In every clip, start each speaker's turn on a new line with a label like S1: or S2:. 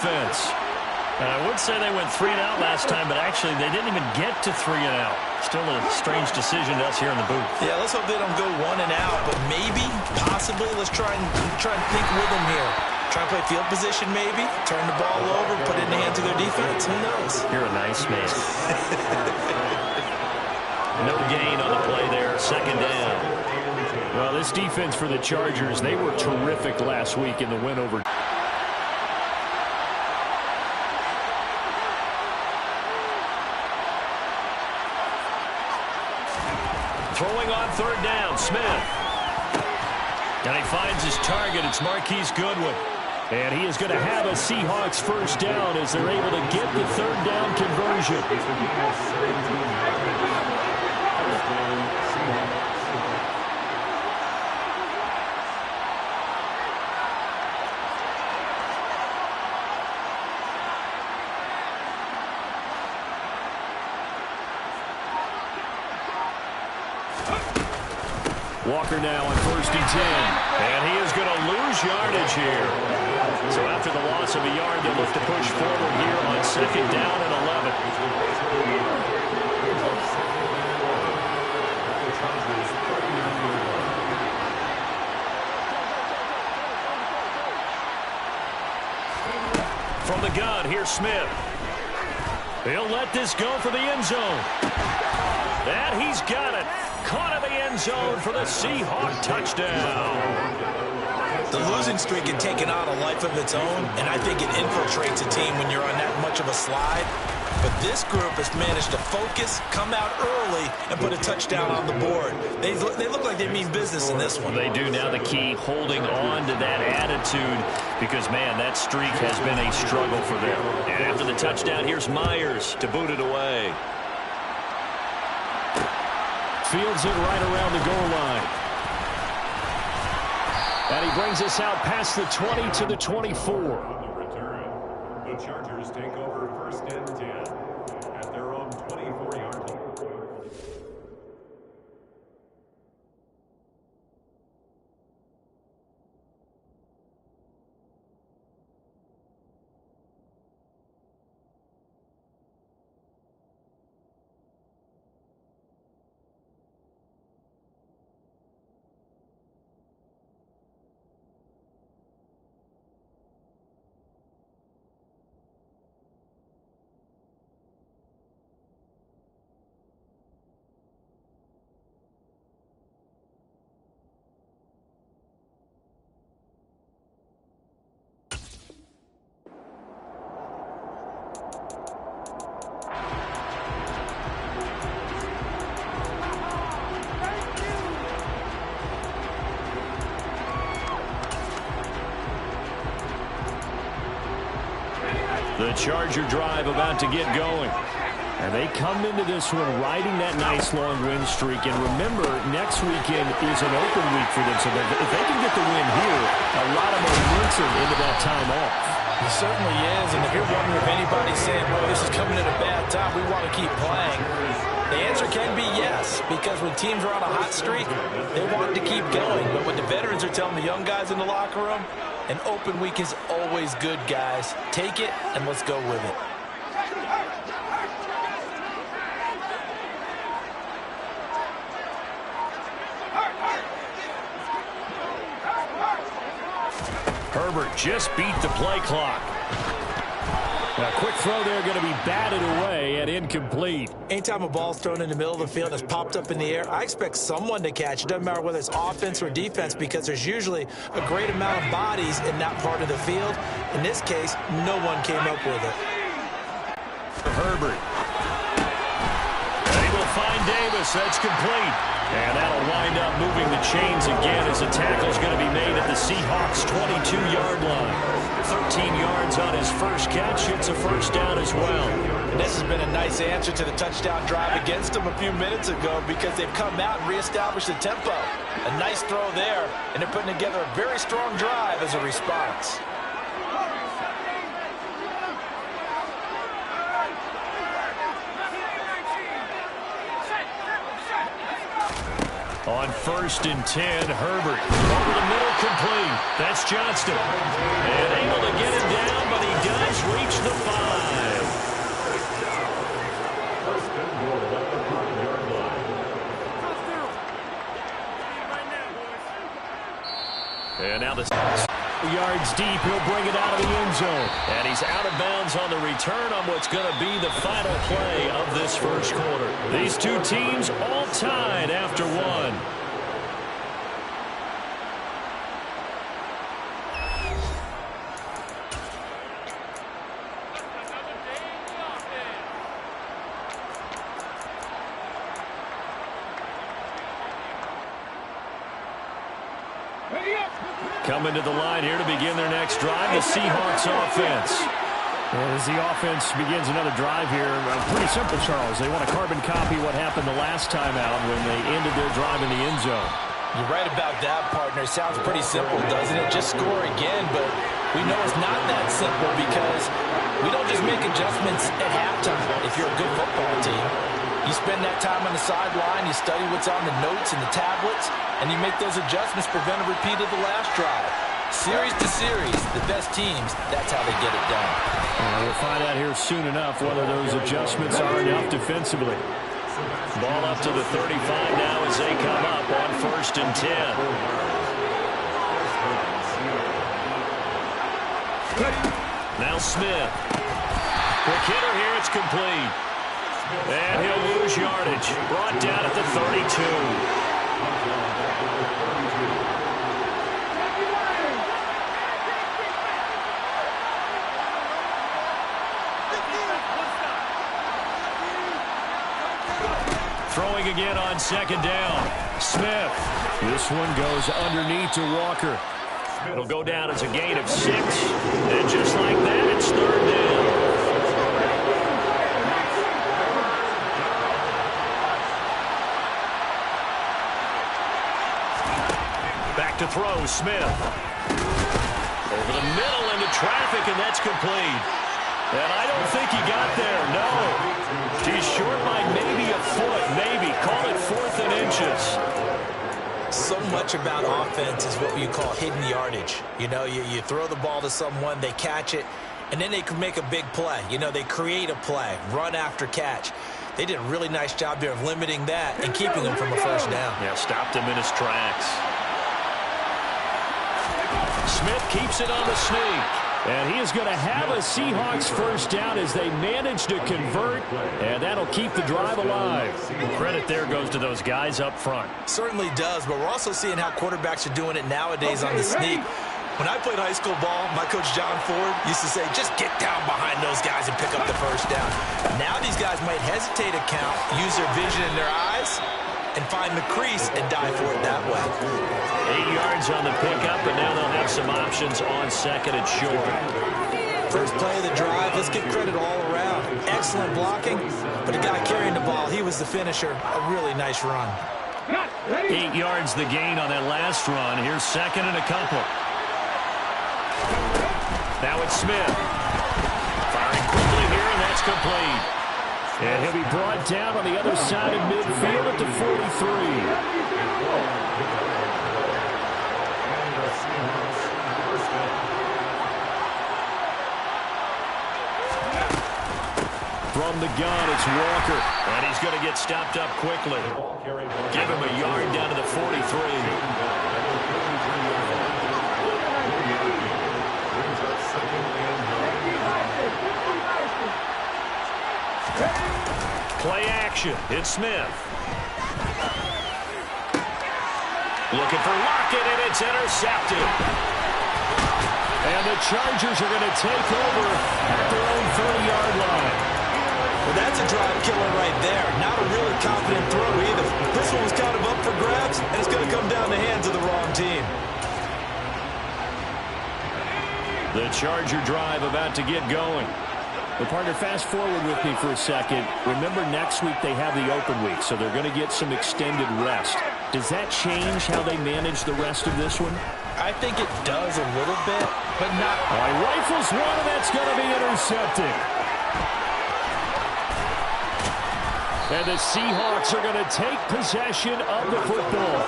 S1: Defense. I would say they went 3 and out last time, but actually they didn't even get to 3 and out. Still a strange decision to us here in the booth.
S2: Yeah, let's hope they don't go 1 and out, but maybe, possibly, let's try and think with them here. Try and play field position maybe, turn the ball over, put it in the hands of their defense. Who knows?
S1: You're a nice man. No gain on the play there, 2nd down.
S3: Well, this defense for the Chargers, they were terrific last week in the win over.
S1: Throwing on 3rd down, Smith. And he finds his target. It's Marquise Goodwin.
S3: And he is going to have a Seahawks 1st down as they're able to get the 3rd down conversion. Walker now on 1st and 10.
S1: And he is going to lose yardage here. So after the loss of a yard, they'll look to push forward here on 2nd down and 11. From the gun, here's Smith. He'll let this go for the end zone. And he's got it. Caught in the end zone for the Seahawk touchdown.
S2: The losing streak had taken on a life of its own, and I think it infiltrates a team when you're on that much of a slide. But this group has managed to focus, come out early, and put a touchdown on the board. They look like they mean business in this one.
S1: They do. Now the key, holding on to that attitude, because, man, that streak has been a struggle for them. And after the touchdown, here's Myers to boot it away.
S3: Fields it right around the goal line. And he brings us out past the 20 to the 24.
S4: On the return, the Chargers take over 1st and 10 at their own 24-yard line.
S3: The Charger drive about to get going. And they come into this one riding that nice long win streak. And remember, next weekend is an open week for them. So if they can get the win here, a lot of momentum into that time off.
S2: It certainly is. And if you're wondering if anybody's saying, well, this is coming at a bad time, we want to keep playing, the answer can be yes. Because when teams are on a hot streak, they want to keep going. But what the veterans are telling the young guys in the locker room, an open week is always good, guys. Take it, and let's go with it.
S3: Herbert just beat the play clock. A quick throw there going to be batted away and incomplete.
S2: Anytime a ball's thrown in the middle of the field that's popped up in the air, I expect someone to catch it. Doesn't matter whether it's offense or defense, because there's usually a great amount of bodies in that part of the field. In this case, no one came up with it.
S3: Herbert.
S1: They will find Davis. That's complete. And that'll wind up moving the chains again as a tackle's going to be made at the Seahawks' 22-yard line. 13 yards on his first catch. It's a 1st down as well.
S2: And this has been a nice answer to the touchdown drive against them a few minutes ago, because they've come out and reestablished the tempo. A nice throw there, and they're putting together a very strong drive as a response.
S1: On 1st and 10, Herbert over the middle, complete. That's Johnston. And able to get it down, but he does
S3: yards deep. He'll bring it out of the end zone.
S1: And he's out of bounds on the return on what's going to be the final play of this first quarter.
S3: These two teams all tied after one.
S1: Coming to the line here to begin their next drive, the Seahawks offense.
S3: As the offense begins another drive here, pretty simple, Charles. They want to carbon copy what happened the last time out when they ended their drive in the end zone.
S2: You're right about that, partner. Sounds pretty simple, doesn't it? Just score again, but we know it's not that simple because we don't just make adjustments at halftime if you're a good football team. You spend that time on the sideline, you study what's on the notes and the tablets, and you make those adjustments, prevent a repeat of the last drive. Series to series, the best teams, that's how they get it done.
S3: We'll find out here soon enough whether those adjustments are enough defensively.
S1: Ball up to the 35 now as they come up on 1st and 10. Now Smith. Quick hitter here, it's complete. And he'll lose yardage. Brought down at the 32. Throwing again on 2nd down. Smith.
S3: This one goes underneath to Walker.
S1: It'll go down as a gain of 6. And just like that, it's 3rd down. Back to throw, Smith. Over the middle into traffic, and that's complete. And I don't think he got there, no. He's short by maybe a foot, maybe. Call it 4th and inches.
S2: So much about offense is what you call hidden yardage. You know, you throw the ball to someone, they catch it, and then they can make a big play. You know, they create a play, run after catch. They did a really nice job there of limiting that and keeping him from a 1st down.
S1: Yeah, stopped him in his tracks. Smith keeps it on the sneak.
S3: And he is going to have a Seahawks 1st down as they manage to convert, and that'll keep the drive alive.
S1: Credit there goes to those guys up front.
S2: Certainly does, but we're also seeing how quarterbacks are doing it nowadays on the sneak. When I played high school ball, my coach John Ford used to say, just get down behind those guys and pick up the 1st down. Now these guys might hesitate a count, use their vision in their eyes, and find the crease and dive for it that way.
S1: 8 yards on the pickup, and now they'll have some options on 2nd and short.
S2: First play of the drive, let's give credit all around. Excellent blocking, but the guy carrying the ball, he was the finisher. A really nice run.
S1: 8 yards the gain on that last run. Here's 2nd and a couple. Now it's Smith. Firing quickly here, and that's complete.
S3: And he'll be brought down on the other side of midfield at the 43. From the gun, it's Walker.
S1: And he's going to get stopped up quickly. Give him a yard down to the 43. Play action. It's Smith. Looking for Lockett, and it's intercepted.
S3: And the Chargers are going to take over at their own 30-yard line.
S2: Well, that's a drive killer right there. Not a really confident throw either. This one was kind of up for grabs, and it's going to come down the hands of the wrong team.
S1: The Charger drive about to get going.
S3: Well, partner, fast forward with me for a second. Remember, next week they have the open week, so they're going to get some extended rest. Does that change how they manage the rest of this one?
S2: I think it does a little bit, but not.
S3: All right, rifles one, and that's going to be intercepted. And the Seahawks are going to take possession of the football.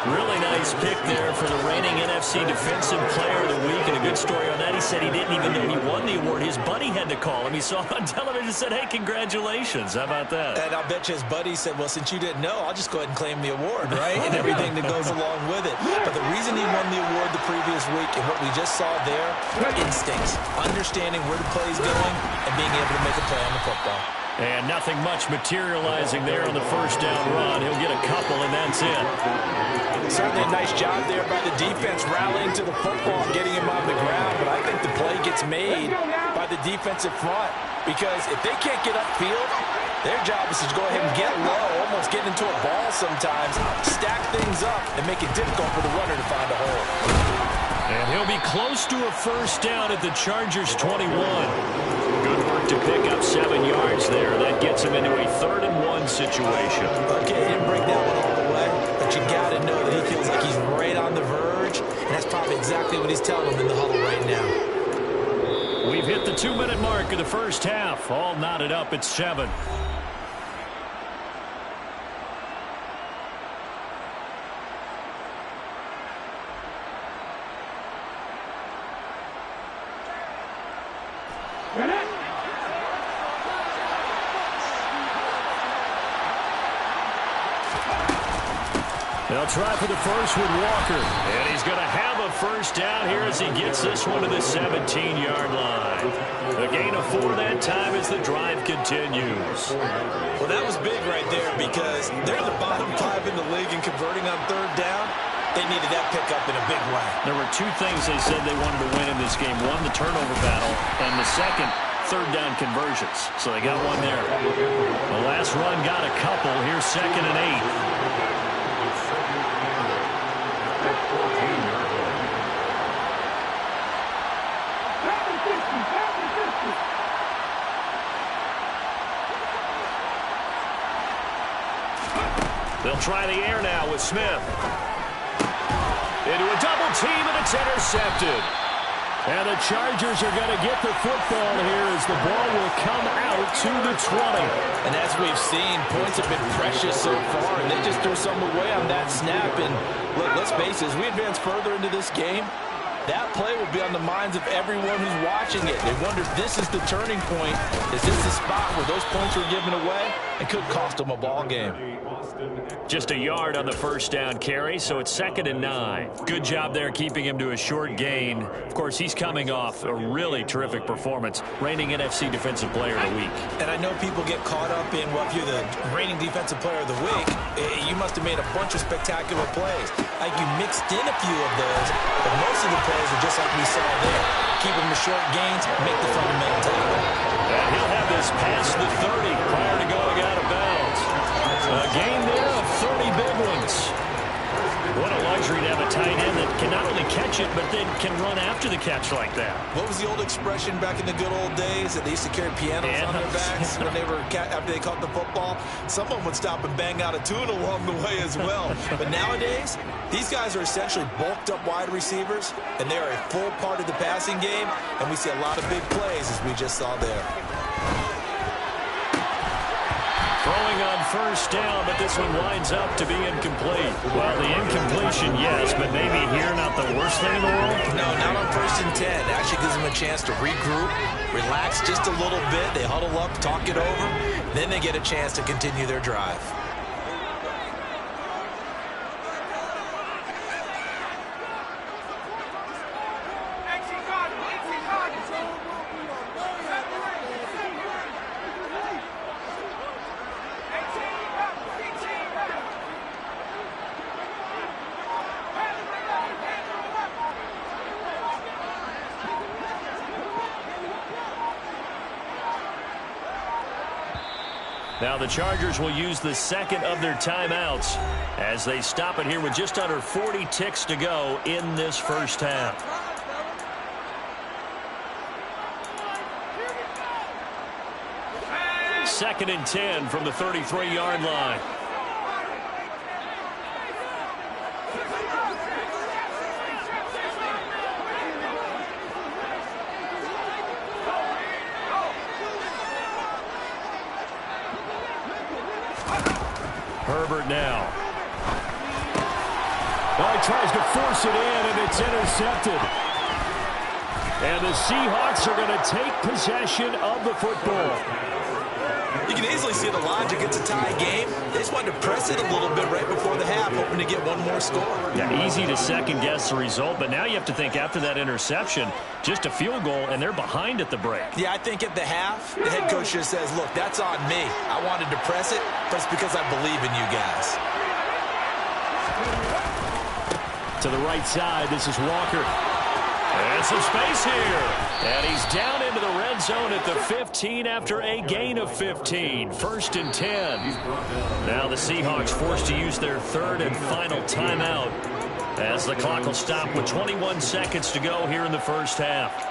S1: Really nice pick there for the reigning NFC Defensive Player of the Week, and a good story on that. He said he didn't even know he won the award. His buddy had to call him. He saw it on television and said, hey, congratulations. How about that?
S2: And I'll bet you his buddy said, well, since you didn't know, I'll just go ahead and claim the award, right? And everything that goes along with it. But the reason he won the award the previous week and what we just saw there, instincts, understanding where the play is going and being able to make a play on the football.
S1: And nothing much materializing there on the first down run. He'll get a couple, and that's it.
S2: Certainly a nice job there by the defense rallying to the football and getting him on the ground. But I think the play gets made by the defensive front because if they can't get upfield, their job is to go ahead and get low, almost get into a ball sometimes, stack things up, and make it difficult for the runner to find a hole.
S1: And he'll be close to a first down at the Chargers' 21. Good work to pick up 7 yards there. That gets him into a 3rd-and-1 situation.
S2: Okay, he didn't break that one all the way, but you got to know that he feels like he's right on the verge, and that's probably exactly what he's telling them in the huddle right now.
S1: We've hit the 2-minute mark of the first half. All knotted up at 7. They'll try for the first with Walker. And he's going to have a first down here as he gets this one to the 17-yard line. A gain of 4 that time as the drive continues.
S2: Well, that was big right there because they're the bottom 5 in the league in converting on 3rd down. They needed that pickup in a big way.
S1: There were 2 things they said they wanted to win in this game. One, the turnover battle, and the second, 3rd down conversions. So they got one there. The last run got a couple. Here's 2nd and 8. They'll try the air now with Smith. Into a double team, and it's intercepted. And the Chargers are going to get the football here as the ball will come out to the 20.
S2: And as we've seen, points have been precious so far, and they just threw some away on that snap. And look, let's face it, as we advance further into this game, that play will be on the minds of everyone who's watching it. They wonder if this is the turning point. Is this the spot where those points were given away and could cost them a ball game?
S1: Just a yard on the first down carry, so it's 2nd and 9. Good job there keeping him to a short gain. Of course, he's coming off a really terrific performance, reigning NFC Defensive Player of the Week.
S2: And I know people get caught up in, well, if you're the reigning Defensive Player of the Week, you must have made a bunch of spectacular plays. Like you mixed in a few of those, but most of the plays are just like we saw there. Keep them to short gains, make the fundamental tackle.
S1: And he'll have this past the 30 prior to going out of bounds. A gain there of 30 big ones. What a luxury to have a tight end that can not only catch it, but then can run after the catch like that.
S2: What was the old expression back in the good old days that they used to carry pianos on their backs when they were after they caught the football? Someone would stop and bang out a tune along the way as well. But nowadays, these guys are essentially bulked up wide receivers, and they are a full part of the passing game, and we see a lot of big plays as we just saw there.
S1: Throwing on first down, but this one winds up to be incomplete. Well, the incompletion, yes, but maybe here not the worst thing in the world?
S2: No, not on 1st and 10. It actually gives them a chance to regroup, relax just a little bit. They huddle up, talk it over. Then they get a chance to continue their drive.
S1: Now the Chargers will use the 2nd of their timeouts as they stop it here with just under 40 ticks to go in this first half. Second and 10 from the 33-yard line. Herbert now.
S3: Oh, he tries to force it in, and it's intercepted. And the Seahawks are going to take possession of the football.
S2: You can easily see the logic. It's a tie game. They just wanted to press it a little bit right before the half, hoping to get one more score.
S3: Yeah, easy to second-guess the result, but now you have to think after that interception, just a field goal, and they're behind at the break.
S2: Yeah, I think at the half, the head coach just says, look, that's on me. I wanted to press it, but it's because I believe in you guys.
S3: To the right side, this is Walker. And some space here. And he's down into the red zone at the 15 after a gain of 15. 1st and 10. Now the Seahawks forced to use their third and final timeout as the clock will stop with 21 seconds to go here in the first half.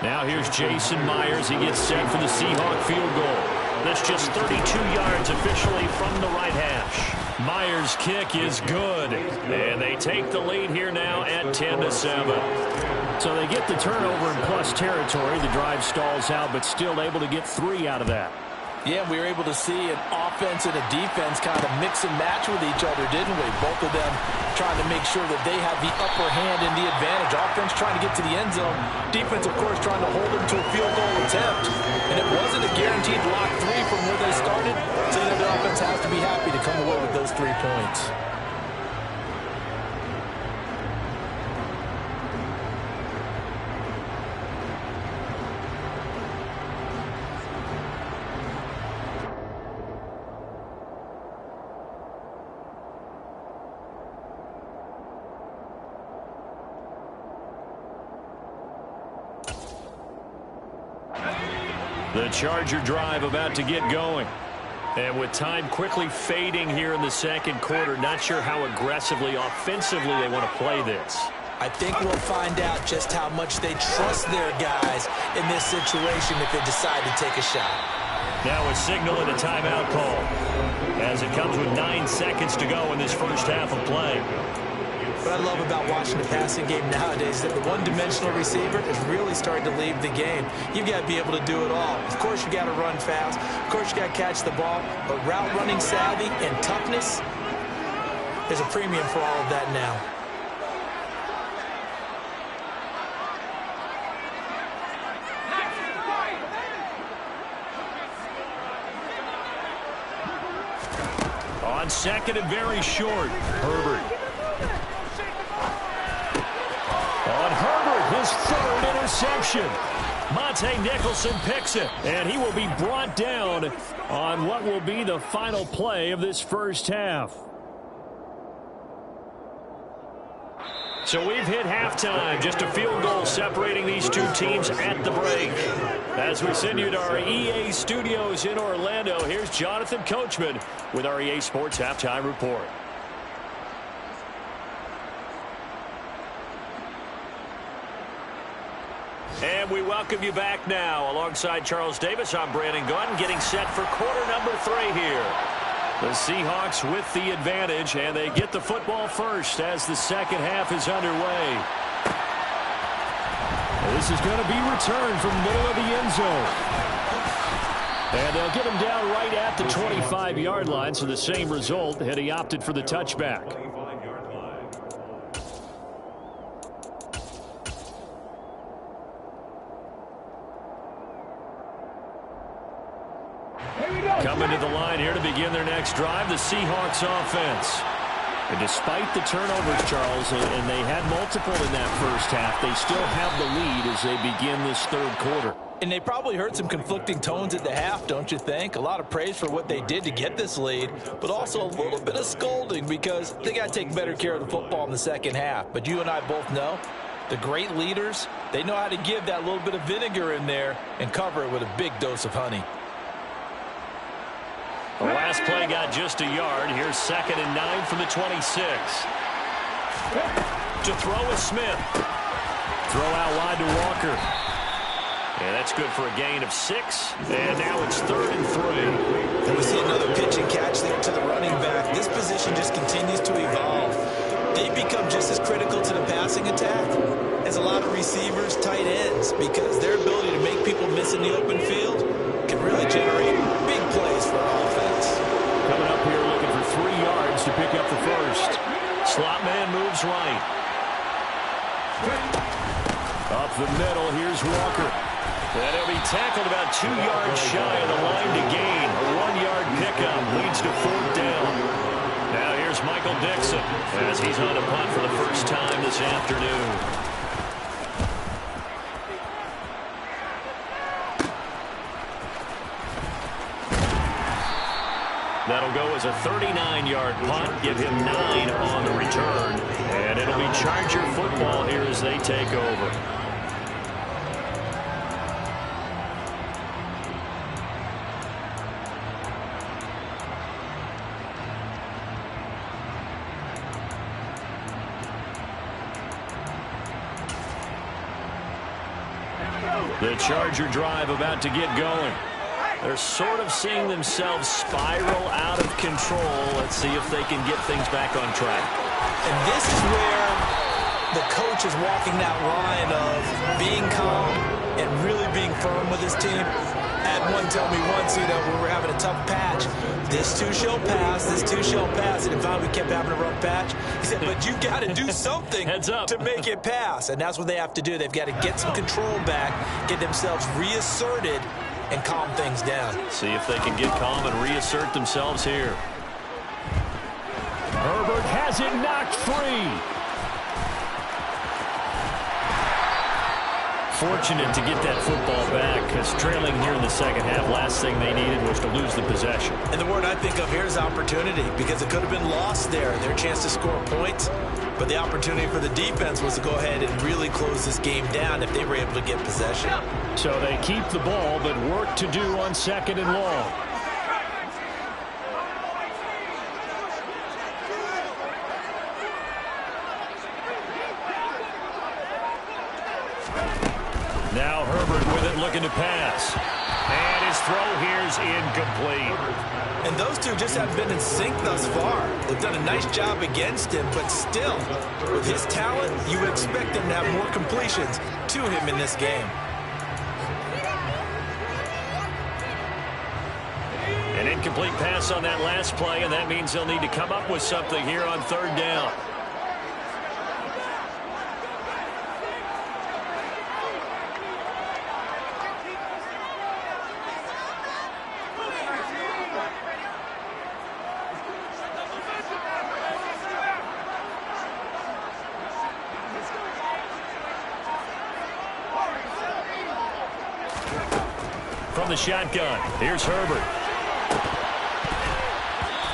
S3: Now here's Jason Myers. He gets set for the Seahawk field goal. That's just 32 yards officially from the right hash. Myers' kick is good. And they take the lead here now at 10-7. So they get the turnover in plus territory. The drive stalls out, but still able to get 3 out of that.
S2: Yeah, we were able to see an offense and a defense kind of mix and match with each other, didn't we? Both of them trying to make sure that they have the upper hand and the advantage. Offense trying to get to the end zone. Defense, of course, trying to hold them to a field goal attempt. And it wasn't a guaranteed lock 3 from where they started. So, you know, the offense has to be happy to come away with those 3 points.
S3: The Charger drive about to get going. And with time quickly fading here in the second quarter, not sure how aggressively, offensively they want to play this.
S2: I think we'll find out just how much they trust their guys in this situation if they decide to take a shot.
S3: Now a signal and a timeout call as it comes with 9 seconds to go in this first half of play.
S2: What I love about watching the passing game nowadays is that the one-dimensional receiver is really starting to leave the game. You've got to be able to do it all. Of course, you got to run fast. Of course, you got to catch the ball. But route running savvy and toughness, there's a premium for all of that now.
S3: On second and very short, Herbert. On Herbert, his 3rd interception. Monte Nicholson picks it, and he will be brought down on what will be the final play of this first half. So we've hit halftime, just a field goal separating these two teams at the break. As we send you to our EA studios in Orlando, here's Jonathan Coachman with our EA Sports Halftime Report. And we welcome you back now. Alongside Charles Davis, I'm Brandon Gunn, getting set for quarter number 3 here. The Seahawks with the advantage, and they get the football first as the second half is underway. This is going to be returned from the middle of the end zone. And they'll get him down right at the 25-yard line, so the same result had he opted for the touchback. Coming to the line here to begin their next drive, the Seahawks offense. And despite the turnovers, Charles, and they had multiple in that first half, they still have the lead as they begin this third quarter.
S2: And they probably heard some conflicting tones at the half, don't you think? A lot of praise for what they did to get this lead, but also a little bit of scolding because they got to take better care of the football in the second half. But you and I both know the great leaders, they know how to give that little bit of vinegar in there and cover it with a big dose of honey.
S3: The last play got just a yard. Here's 2nd and 9 from the 26. To throw is Smith. Throw out wide to Walker. And that's good for a gain of 6. And now it's 3rd and 3.
S2: And we see another pitch and catch there to the running back. This position just continues to evolve. they become just as critical to the passing attack as a lot of receivers, tight ends, because their ability to make people miss in the open field can really generate big plays for an offense.
S3: Coming up here looking for 3 yards to pick up the first. Slot man moves right. Up the middle, here's Walker. And he'll be tackled about 2 yards shy of the line to gain. A 1-yard pickup leads to 4th down. Now here's Michael Dixon as he's on a punt for the first time this afternoon. That'll go as a 39-yard punt, give him 9 on the return. And it'll be Charger football here as they take over. The Charger drive about to get going. They're sort of seeing themselves spiral out of control. Let's see if they can get things back on track.
S2: And this is where the coach is walking that line of being calm and really being firm with his team. Had one tell me once, when we were having a tough patch, this too shall pass, this too shall pass. And if we kept having a rough patch, he said, but you got to do something to make it pass. And that's what they have to do. They've got to get some control back, get themselves reasserted, and calm things down.
S3: See if they can get calm and reassert themselves here. Herbert has it knocked free. Fortunate to get that football back, because trailing here in the second half, last thing they needed was to lose the possession.
S2: And the word I think of here is opportunity, because it could have been lost there, their chance to score points. But the opportunity for the defense was to go ahead and really close this game down if they were able to get possession.
S3: So they keep the ball, but work to do on 2nd and long. Now Herbert with it, looking to pass. And his throw here's incomplete.
S2: And those two just haven't been in sync thus far. They've done a nice job against him, but still, with his talent, you would expect them to have more completions to him in this game.
S3: An incomplete pass on that last play, and that means they'll need to come up with something here on 3rd down. From the shotgun, here's Herbert.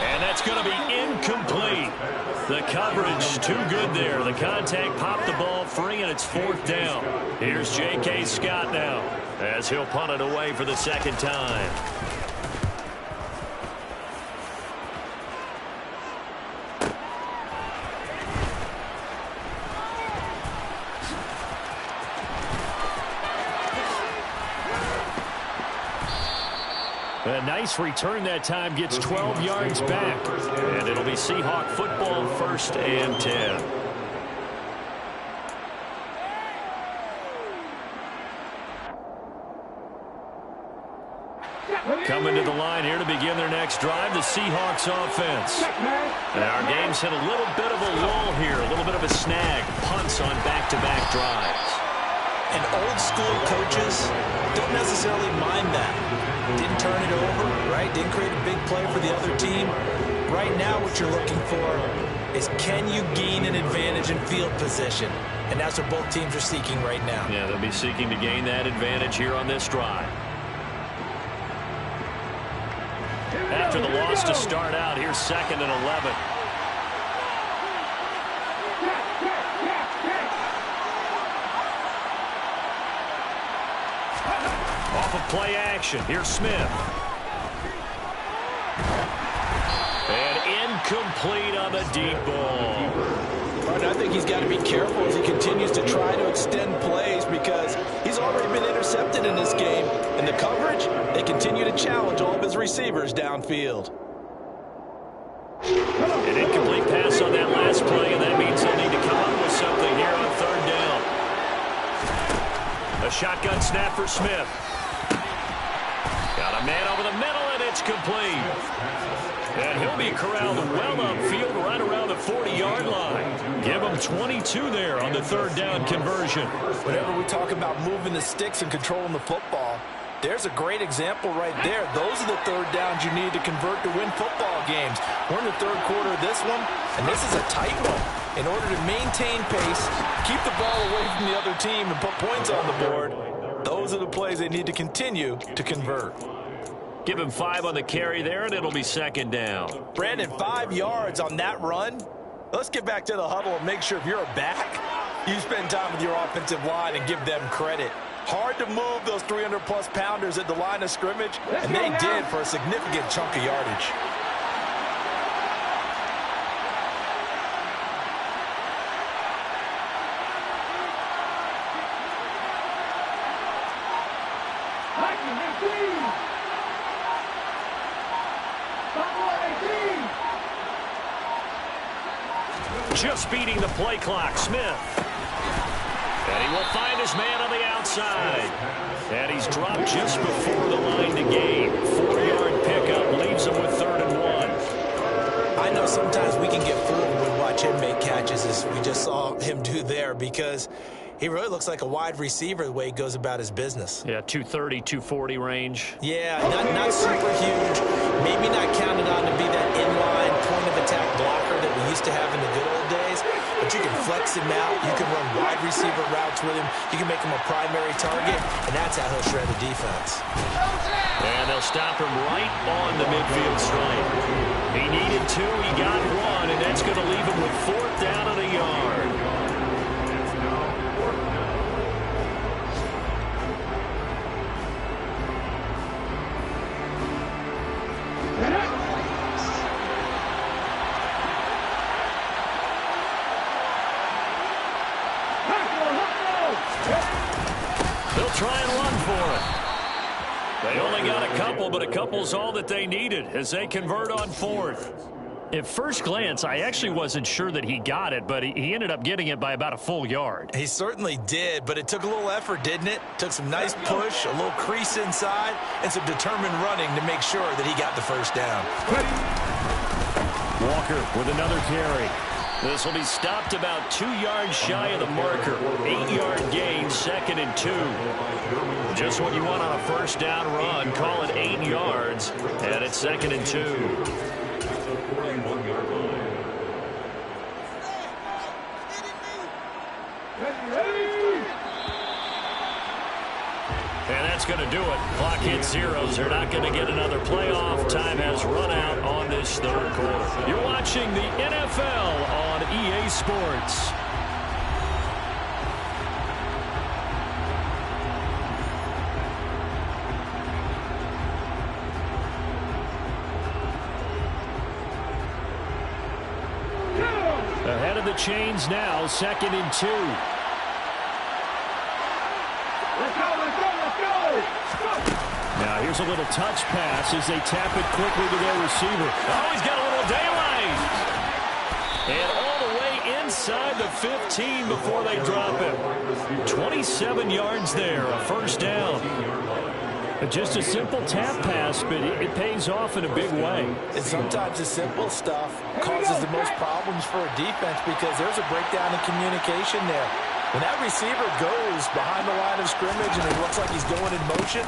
S3: And that's going to be incomplete. The coverage too good there. The contact popped the ball free, and it's 4th down. Here's J.K. Scott now as he'll punt it away for the 2nd time. A nice return that time, gets 12 yards back. And it'll be Seahawk football, 1st and 10. Coming to the line here to begin their next drive, the Seahawks offense. And our game's hit a little bit of a lull here, a little bit of a snag. Punts on back-to-back drives.
S2: And old school coaches don't necessarily mind that. Didn't turn it over, right? Didn't create a big play for the other team. Right now what you're looking for is, can you gain an advantage in field position? And that's what both teams are seeking right now.
S3: Yeah, they'll be seeking to gain that advantage here on this drive. After the loss to start out, here's 2nd and 11. Off of play action, here's Smith. And incomplete on the deep ball.
S2: But I think he's got to be careful as he continues to try to extend plays, because he's already been intercepted in this game. And the coverage, they continue to challenge all of his receivers downfield.
S3: An incomplete pass on that last play, and that means
S1: shotgun snap for Smith. Got a man over the middle, and it's complete. And he'll be corralled well upfield right around the 40-yard line. Give him 22 there on the third down conversion.
S2: Whenever we talk about moving the sticks and controlling the football, there's a great example right there. Those are the third downs you need to convert to win football games. We're in the third quarter of this one, and this is a tight one. In order to maintain pace, keep the ball away from the other team, and put points on the board, those are the plays they need to continue to convert.
S1: Give him 5 on the carry there, and it'll be second down.
S2: Brandon, 5 yards on that run. Let's get back to the huddle and make sure if you're a back, you spend time with your offensive line and give them credit. Hard to move those 300-plus pounders at the line of scrimmage, and they did for a significant chunk of yardage.
S1: Just beating the play clock, Smith. And he will find his man on the outside. And he's dropped just before the line to gain. 4-yard pickup leaves him with 3rd and 1.
S2: I know sometimes we can get fooled when we watch him make catches, as we just saw him do there, because he really looks like a wide receiver the way he goes about his business.
S1: Yeah, 230, 240 range.
S2: Yeah, not super huge. Maybe not counted on to be that inline point-of-attack blocker that we used to have in the good old days. But you can flex him out. You can run wide receiver routes with him. You can make him a primary target, and that's how he'll shred the defense.
S1: And they'll stop him right on the midfield stripe. He needed 2, he got 1, and that's going to leave him with 4th down and a yard. Try and run for it. They only got a couple, but a couple's all that they needed as they convert on 4th. At first glance, I actually wasn't sure that he got it, but he ended up getting it by about a full yard.
S2: He certainly did, but it took a little effort, didn't it? Took some nice push, a little crease inside, and some determined running to make sure that he got the first down.
S1: Walker with another carry. This will be stopped about 2 yards shy of the marker. 8-yard gain, 2nd and 2. Just what you want on a first down run. Call it 8 yards, and it's 2nd and 2. And that's going to do it. Clock hits zeros. They're not going to get another playoff. Time has run out on this third quarter. You're watching the NFL on EA Sports. Ahead of the chains now, 2nd and 2. Now here's a little touch pass as they tap it quickly to their receiver. Oh, he's got a little daylight. And all the way inside the 15 before they drop him. 27 yards there, a first down. Just a simple tap pass, but it pays off in a big way.
S2: And sometimes the simple stuff causes the most problems for a defense because there's a breakdown in communication there. When that receiver goes behind the line of scrimmage and it looks like he's going in motion,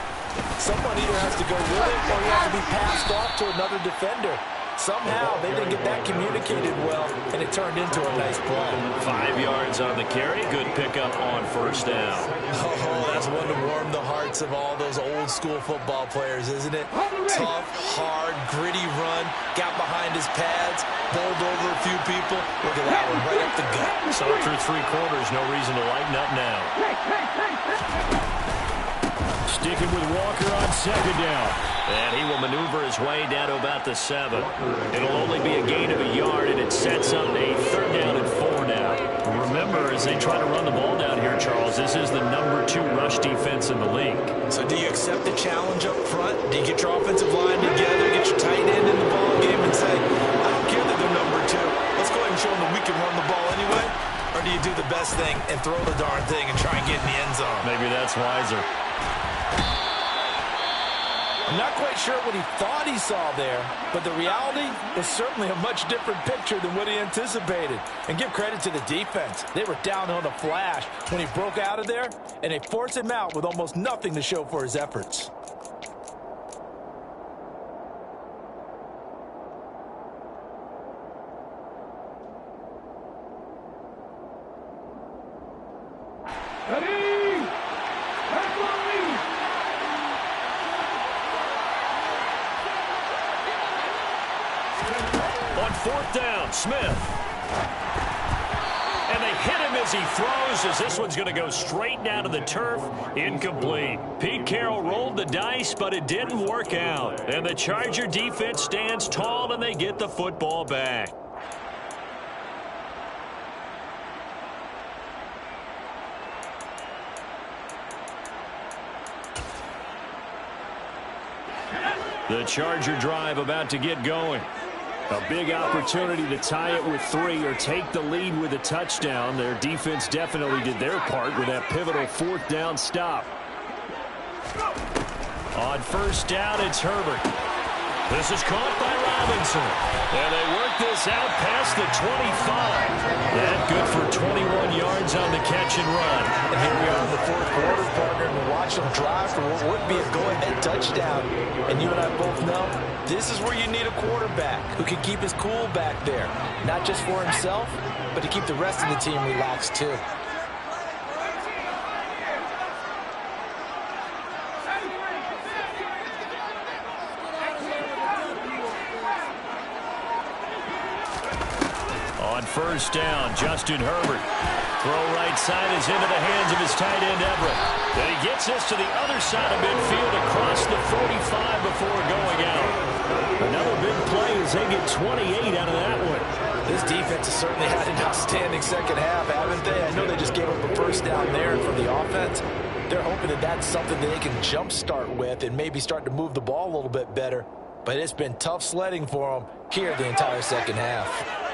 S2: someone either has to go with it or he has to be passed off to another defender. Somehow they didn't get that communicated well, and it turned into a nice play.
S1: 5 yards on the carry. Good pickup on first down.
S2: Oh, that's one to warm the hearts of all those old-school football players, isn't it? Tough, hard, gritty run. Got behind his pads, bowled over a few people. Look at that one, right up the gut.
S1: So through 3 quarters, no reason to lighten up now. Sticking with Walker on second down. And he will maneuver his way down to about the 7. It'll only be a gain of a yard, and it sets up a 3rd down and 4 now. Remember, as they try to run the ball down here, Charles, this is the number 2 rush defense in the league.
S2: So do you accept the challenge up front? Do you get your offensive line together, get your tight end in the ball game, and say, I don't care that they're number 2. Let's go ahead and show them that we can run the ball anyway? Or do you do the best thing and throw the darn thing and try and get in the end zone.
S3: Maybe that's wiser.
S2: I'm not quite sure what he thought he saw there, but the reality is certainly a much different picture than what he anticipated. And give credit to the defense. They were down on a flash when he broke out of there, and they forced him out with almost nothing to show for his efforts.
S3: Fourth down, Smith. And they hit him as he throws, as this one's going to go straight down to the turf. Incomplete. Pete Carroll rolled the dice, but it didn't work out. And the Charger defense stands tall, and they get the football back. The Charger drive about to get going. A big opportunity to tie it with 3 or take the lead with a touchdown. Their defense definitely did their part with that pivotal fourth down stop. On first down, it's Herbert. This is caught by Robinson. And they work this out past the 25. That good for 21 yards on the catch and run.
S2: And here we are in the fourth quarter, partner, and we're watching them drive for what would be a go-ahead touchdown. And you and I both know this is where you need a quarterback who can keep his cool back there. Not just for himself, but to keep the rest of the team relaxed too.
S3: On first down, Justin Herbert. Throw right side is into the hands of his tight end, Everett. And he gets this to the other side of midfield across the 45 before going out. Another big play as they get 28 out of that one.
S2: This defense has certainly had an outstanding second half, haven't they? I know they just gave up a first down there from the offense. They're hoping that that's something that they can jumpstart with and maybe start to move the ball a little bit better. But it's been tough sledding for them here the entire second half.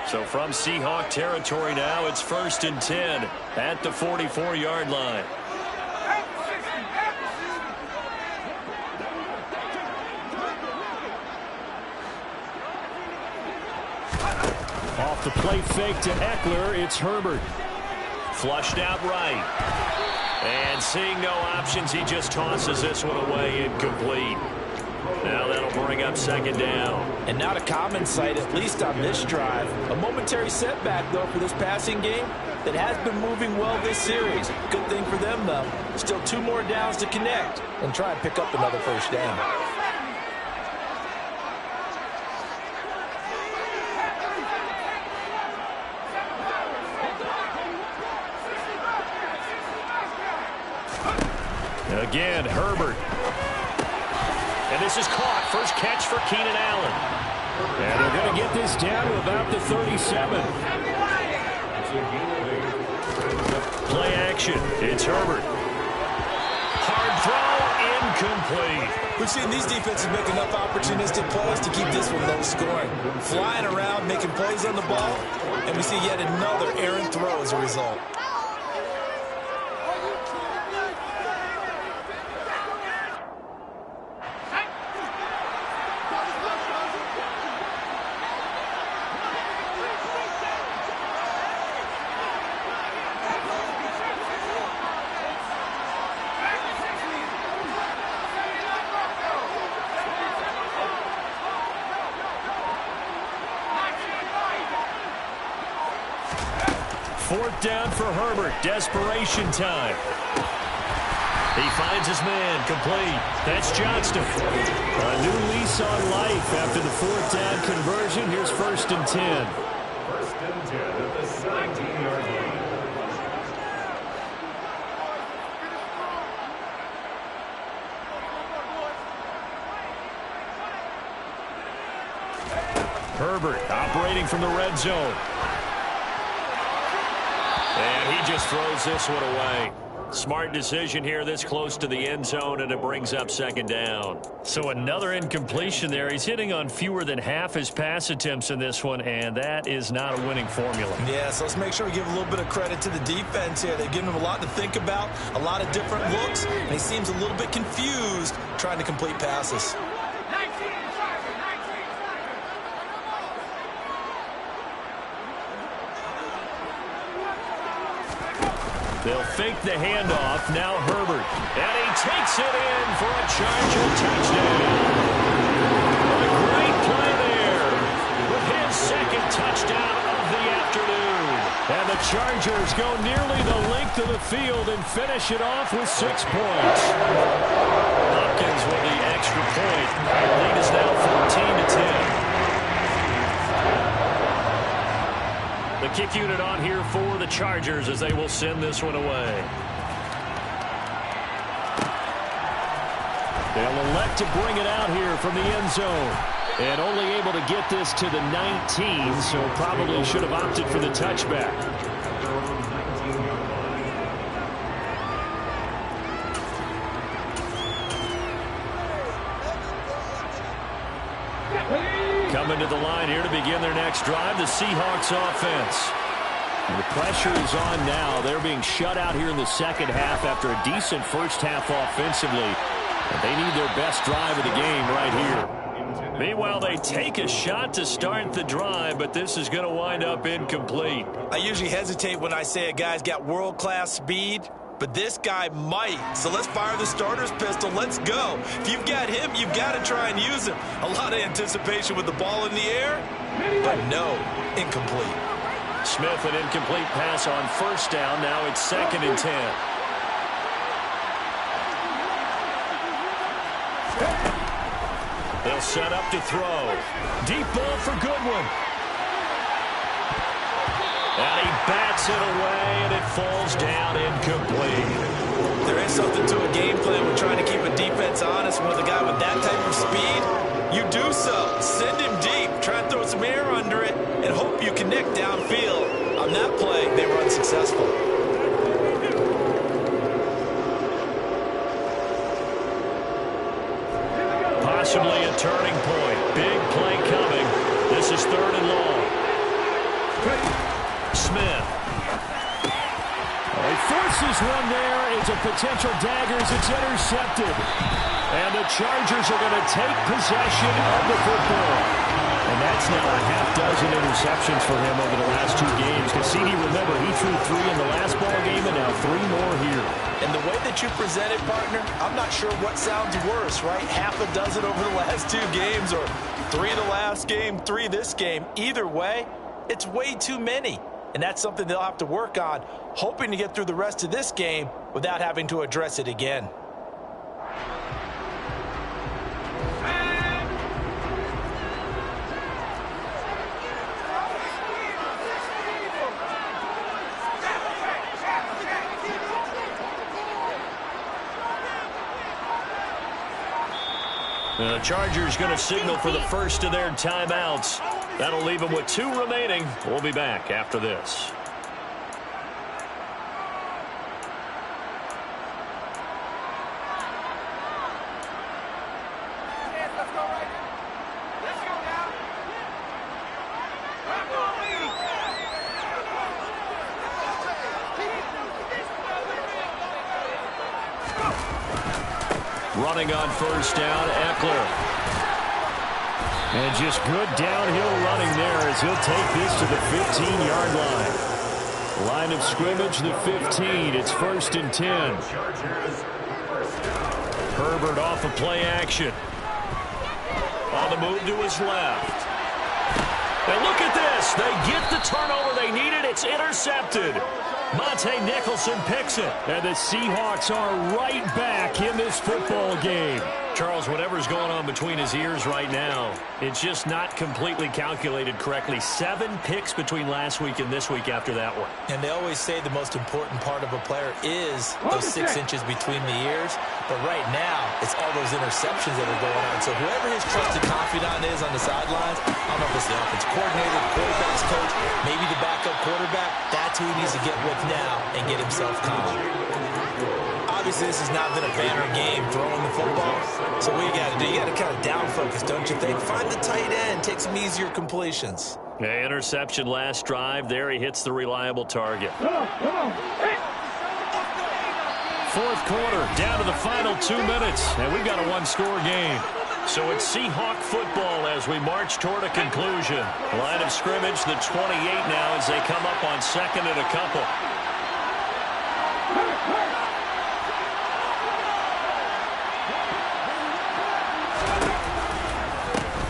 S3: So from Seahawk territory now, it's 1st and 10 at the 44-yard line. Off the play fake to Eckler, it's Herbert. Flushed out right. And seeing no options, he just tosses this one away, incomplete. Now that'll bring up second down.
S2: And not a common sight, at least on this drive. A momentary setback, though, for this passing game that has been moving well this series. Good thing for them, though. Still 2 more downs to connect and try and pick up another first down.
S3: Again, Herbert. And this is caught. First catch for Keenan Allen. And they're going to get this down to about the 37. Play action. It's Herbert. Hard throw. Incomplete.
S2: We've seen these defenses make enough opportunistic plays to keep this one low scoring. Flying around, making plays on the ball, and we see yet another errant throw as a result.
S3: Fourth down for Herbert. Desperation time. He finds his man. Complete. That's Johnston. A new lease on life after the fourth down conversion. Here's 1st and 10.
S4: 1st and 10 at the 17-yard line.
S3: Herbert operating from the red zone. And he just throws this one away. Smart decision here this close to the end zone, and it brings up second down. So another incompletion there. He's hitting on fewer than half his pass attempts in this one, and that is not a winning formula.
S2: Yeah, so let's make sure we give a little bit of credit to the defense here. They've given him a lot to think about, a lot of different looks, and he seems a little bit confused trying to complete passes.
S3: They'll fake the handoff. Now Herbert. And he takes it in for a Charger touchdown. A great play there with his second touchdown of the afternoon. And the Chargers go nearly the length of the field and finish it off with 6 points. Hopkins with the extra point. The lead is now 14-10. The kick unit on here for the Chargers as they will send this one away. They'll elect to bring it out here from the end zone. And only able to get this to the 19, so probably should have opted for the touchback. Coming to the line here to begin their next drive, the Seahawks offense. And the pressure is on now. They're being shut out here in the second half after a decent first half offensively. And they need their best drive of the game right here. Meanwhile, they take a shot to start the drive, but this is going to wind up incomplete.
S2: I usually hesitate when I say a guy's got world-class speed, but this guy might. So let's fire the starter's pistol. Let's go. If you've got him, you've got to try and use him. A lot of anticipation with the ball in the air, but no, incomplete.
S3: Smith, an incomplete pass on first down. Now it's 2nd and 10. They'll set up to throw. Deep ball for Goodwin. And he bats it away, and it falls down incomplete.
S2: There is something to a game plan with trying to keep a defense honest. With a guy with that type of speed, you do so. Send him deep, try and throw some air under it, and hope you connect downfield. On that play, they were unsuccessful.
S3: Possibly a turning point. Big play coming. This is 3rd and long. Smith. He forces one there. It's a potential dagger as it's intercepted. And the Chargers are going to take possession of the football. And that's now a half dozen interceptions for him over the last 2 games. Cassini, remember, he threw 3 in the last ball game and now 3 more here.
S2: And the way that you present it, partner, I'm not sure what sounds worse, right? Half a dozen over the last 2 games or 3 the last game, 3 this game. Either way, it's way too many. And that's something they'll have to work on, hoping to get through the rest of this game without having to address it again.
S3: The Chargers going to signal for the first of their timeouts. That'll leave them with 2 remaining. We'll be back after this. Running on first down, Eckler. And just good downhill running there as he'll take this to the 15-yard line. Line of scrimmage, the 15. It's 1st and 10. Herbert off of play action. On the move to his left. And look at this. They get the turnover they needed. It's intercepted. Monte Nicholson picks it. And the Seahawks are right back in this football game. Charles, whatever's going on between his ears right now, it's just not completely calculated correctly. 7 picks between last week and this week after that one.
S2: And they always say the most important part of a player is those 6 inches between the ears. But right now, it's all those interceptions that are going on. So whoever his trusted confidant is on the sidelines, I don't know if it's the offense coordinator, the quarterback's coach, maybe the backup quarterback, that's who he needs to get with now and get himself calm. Obviously, this has not been a banner game throwing the football. So what you got to do, you got to kind of down focus, don't you think? Find the tight end, take some easier completions.
S3: Yeah, interception last drive. There he hits the reliable target. Fourth quarter, down to the final 2 minutes, and we've got a one-score game. So it's Seahawk football as we march toward a conclusion. Line of scrimmage, the 28 now as they come up on second and a couple.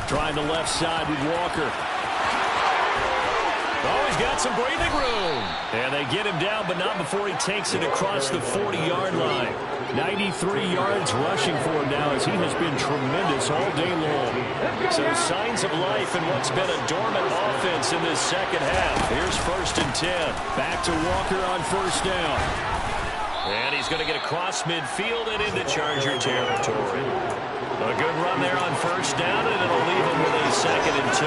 S3: Trying the left side with Walker. Oh, he's got some breathing room. And they get him down, but not before he takes it across the 40-yard line. 93 yards rushing for him now as he has been tremendous all day long. So signs of life in what's been a dormant offense in this second half. Here's 1st and 10. Back to Walker on first down. And he's going to get across midfield and into Charger territory. A good run there on first down, and it'll leave him with a 2nd and 2.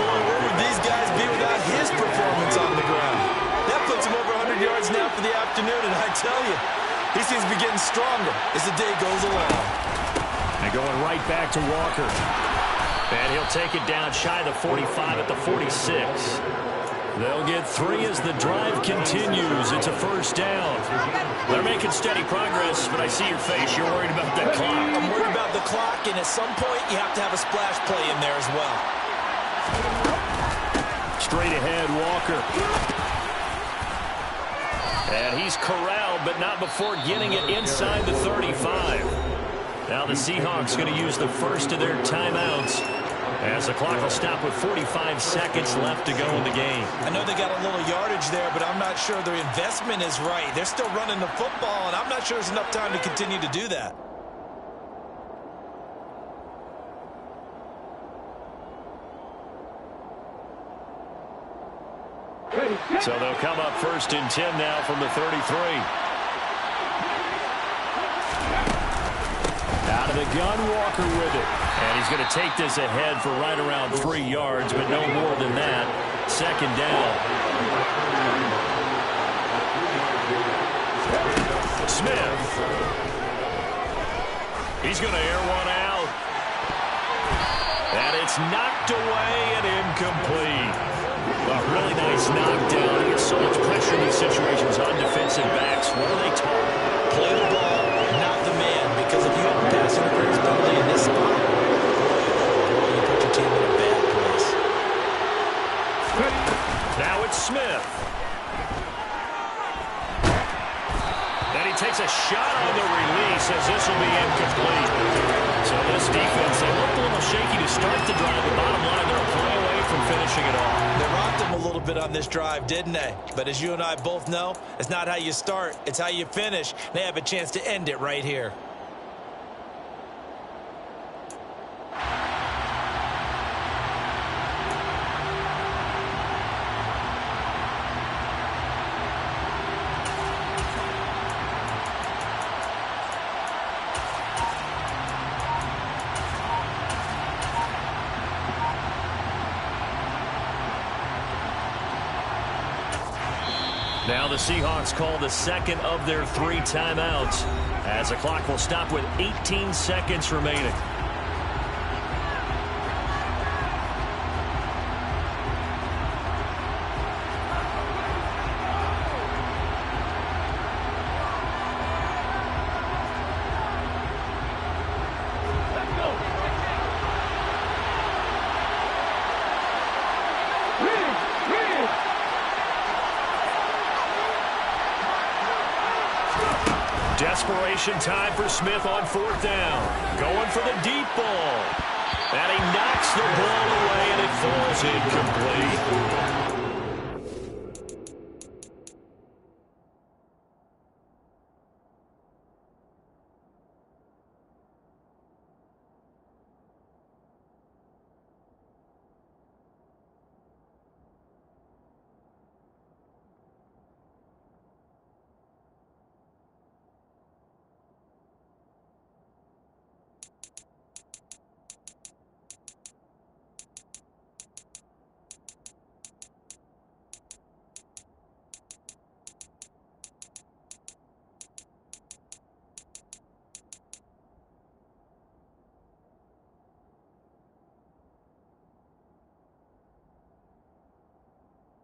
S2: Boy, where would these guys be without his performance on the ground? That puts him over 100 yards now for the afternoon, and I tell you, he seems to be getting stronger as the day goes along.
S3: And going right back to Walker. And he'll take it down shy of the 45 at the 46. They'll get 3 as the drive continues. It's a first down. They're making steady progress, but I see your face. You're worried about that clock.
S2: I'm worried about the clock, and at some point, you have to have a splash play in there as well.
S3: Straight ahead, Walker. And he's corralled, but not before getting it inside the 35. Now the Seahawks going to use the first of their timeouts as the clock will stop with 45 seconds left to go in the game.
S2: I know they got a little yardage there, but I'm not sure their investment is right. They're still running the football, and I'm not sure there's enough time to continue to do that.
S3: So they'll come up 1st and 10 now from the 33. Out of the gun, Walker with it. And he's going to take this ahead for right around 3 yards, but no more than that. 2nd down. Smith. He's going to air one out. And it's knocked away and incomplete. A really nice knockdown. There's so much pressure in these situations on defensive backs. What are they taught?
S2: Play the ball, not the man. Because if you have a pass interference penalty in this spot, you put your team in a bad place.
S3: Now it's Smith. Then he takes a shot on the release as this will be incomplete. So this defense, they looked a little shaky to start the drive. The bottom line, they're a play away from finishing it off.
S2: They rocked them a little bit on this drive, didn't they? But as you and I both know, it's not how you start, it's how you finish. They have a chance to end it right here.
S3: Now the Seahawks call the 2nd of their 3 timeouts as the clock will stop with 18 seconds remaining. Desperation time for Smith on 4th down. Going for the deep ball. And he knocks the ball away, and it falls incomplete.